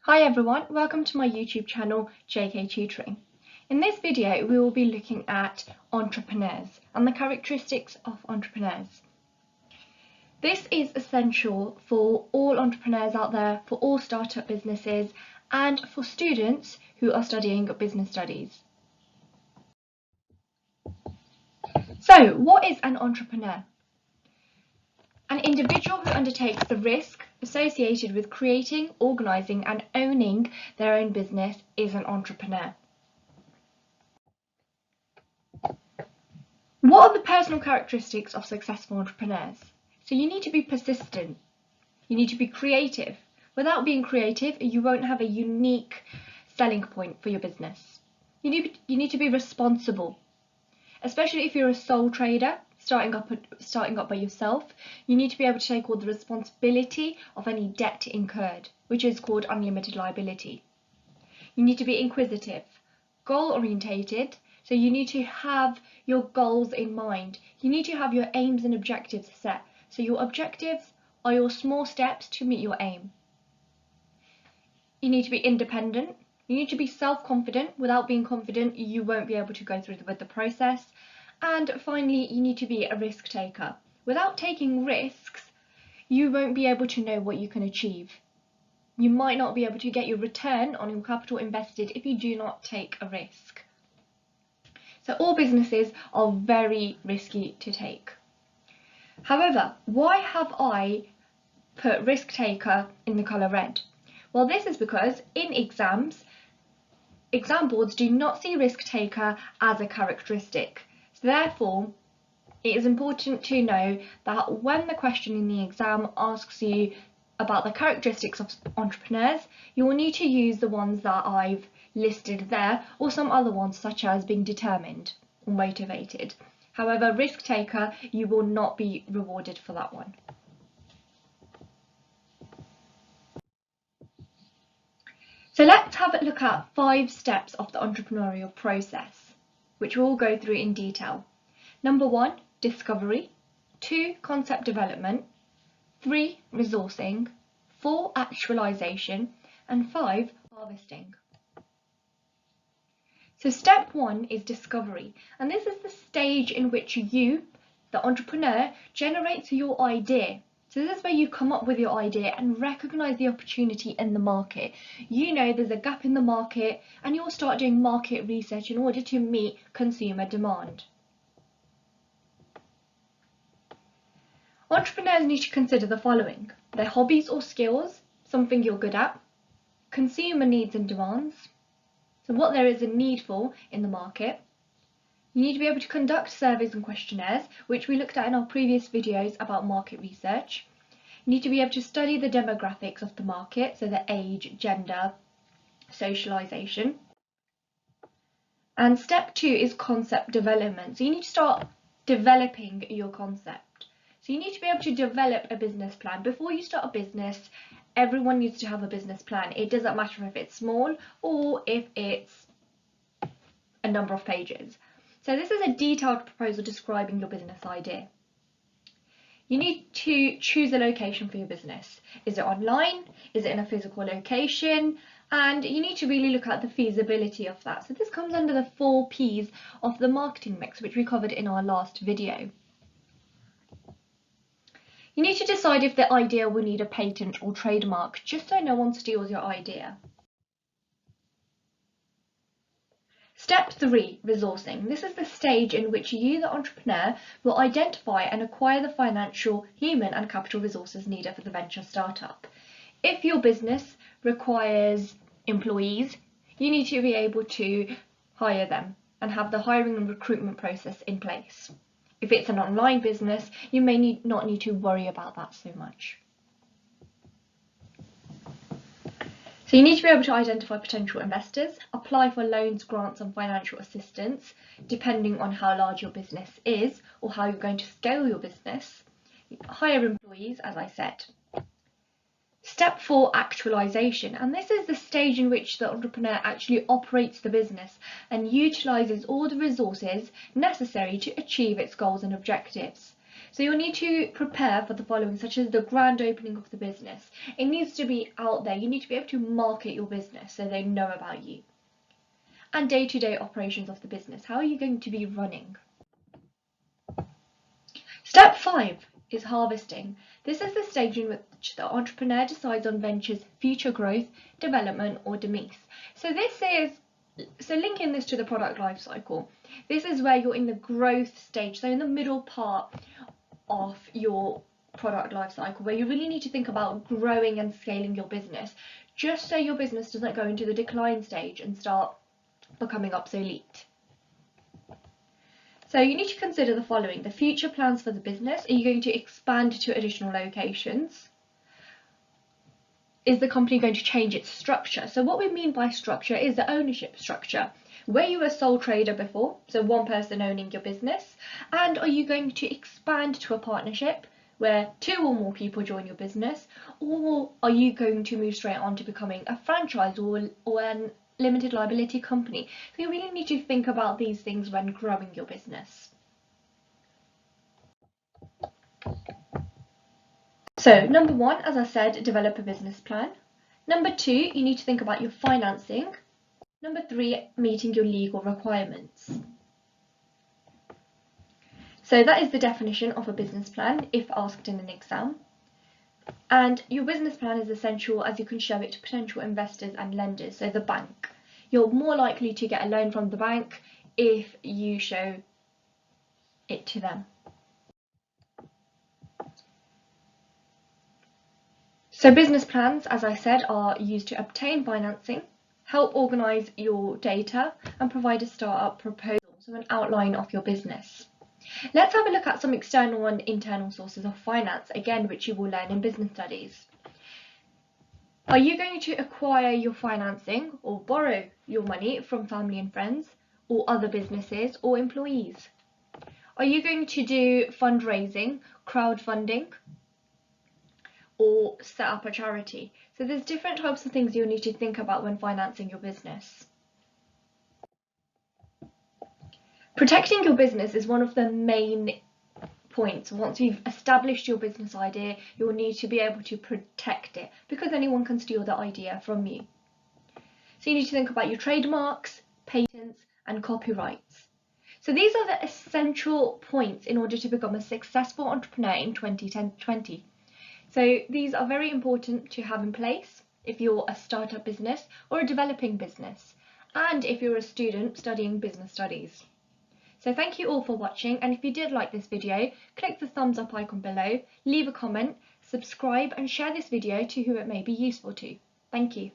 Hi everyone, welcome to my YouTube channel JK Tutoring. In this video we will be looking at entrepreneurs and the characteristics of entrepreneurs. This is essential for all entrepreneurs out there, for all startup businesses and for students who are studying business studies. So what is an entrepreneur? An individual who undertakes the risk associated with creating, organising and owning their own business is an entrepreneur. What are the personal characteristics of successful entrepreneurs? So you need to be persistent, you need to be creative. Without being creative, you won't have a unique selling point for your business. You need to be responsible, especially if you're a sole trader. Starting up by yourself, you need to be able to take all the responsibility of any debt incurred, which is called unlimited liability. You need to be inquisitive, goal-orientated, so you need to have your goals in mind. You need to have your aims and objectives set. So your objectives are your small steps to meet your aim. You need to be independent. You need to be self-confident. Without being confident, you won't be able to go through with the process. And finally, you need to be a risk taker. Without taking risks, you won't be able to know what you can achieve. You might not be able to get your return on your capital invested if you do not take a risk. So all businesses are very risky to take. However, why have I put risk taker in the colour red? Well, this is because in exam boards do not see risk taker as a characteristic. Therefore, it is important to know that when the question in the exam asks you about the characteristics of entrepreneurs, you will need to use the ones that I've listed there or some other ones such as being determined or motivated. However, risk taker, you will not be rewarded for that one. So let's have a look at 5 steps of the entrepreneurial process, which we'll go through in detail. Number 1, discovery. 2, concept development. 3, resourcing. 4, actualization. And 5, harvesting. So step 1 is discovery, and this is the stage in which you, the entrepreneur, generates your idea. So this is where you come up with your idea and recognise the opportunity in the market. You know there's a gap in the market and you'll start doing market research in order to meet consumer demand. Entrepreneurs need to consider the following: their hobbies or skills, something you're good at, consumer needs and demands, so what there is a need for in the market. You need to be able to conduct surveys and questionnaires, which we looked at in our previous videos about market research. You need to be able to study the demographics of the market, so the age, gender, socialization. And step 2 is concept development. So you need to start developing your concept. So you need to be able to develop a business plan. Before you start a business, everyone needs to have a business plan. It doesn't matter if it's small or if it's a number of pages. So this is a detailed proposal describing your business idea. You need to choose a location for your business. Is it online? Is it in a physical location? And you need to really look at the feasibility of that. So this comes under the 4 P's of the marketing mix, which we covered in our last video. You need to decide if the idea will need a patent or trademark, just so no one steals your idea. Step 3, resourcing. This is the stage in which you, the entrepreneur, will identify and acquire the financial, human and capital resources needed for the venture startup. If your business requires employees, you need to be able to hire them and have the hiring and recruitment process in place. If it's an online business, you may not need to worry about that so much. So you need to be able to identify potential investors, apply for loans, grants and financial assistance, depending on how large your business is or how you're going to scale your business, hire employees, as I said. Step 4, actualization, and this is the stage in which the entrepreneur actually operates the business and utilises all the resources necessary to achieve its goals and objectives. So you'll need to prepare for the following, such as the grand opening of the business. It needs to be out there. You need to be able to market your business so they know about you. And day-to-day operations of the business. How are you going to be running? Step 5 is harvesting. This is the stage in which the entrepreneur decides on venture's future growth, development, or demise. So linking this to the product life cycle, this is where you're in the growth stage, so in the middle part of your product life cycle, where you really need to think about growing and scaling your business, just so your business doesn't go into the decline stage and start becoming obsolete. So you need to consider the following: the future plans for the business. Are you going to expand to additional locations? Is the company going to change its structure? So what we mean by structure is the ownership structure. Were you a sole trader before, so one person owning your business? And are you going to expand to a partnership where 2 or more people join your business? Or are you going to move straight on to becoming a franchise or an limited liability company? So you really need to think about these things when growing your business. So number 1, as I said, develop a business plan. Number 2, you need to think about your financing. Number 3, meeting your legal requirements. So that is the definition of a business plan if asked in an exam. And your business plan is essential as you can show it to potential investors and lenders, so the bank. You're more likely to get a loan from the bank if you show it to them. So business plans, as I said, are used to obtain financing, help organise your data, and provide a startup proposal, so an outline of your business. Let's have a look at some external and internal sources of finance, again, which you will learn in business studies. Are you going to acquire your financing or borrow your money from family and friends, or other businesses or employees? Are you going to do fundraising, crowdfunding, or set up a charity? So there's different types of things you'll need to think about when financing your business. Protecting your business is one of the main points. Once you've established your business idea, you'll need to be able to protect it, because anyone can steal the idea from you. So you need to think about your trademarks, patents, and copyrights. So these are the essential points in order to become a successful entrepreneur in 2020. So these are very important to have in place if you're a startup business or a developing business, and if you're a student studying business studies. So thank you all for watching, and if you did like this video, click the thumbs up icon below, leave a comment, subscribe, and share this video to who it may be useful to. Thank you.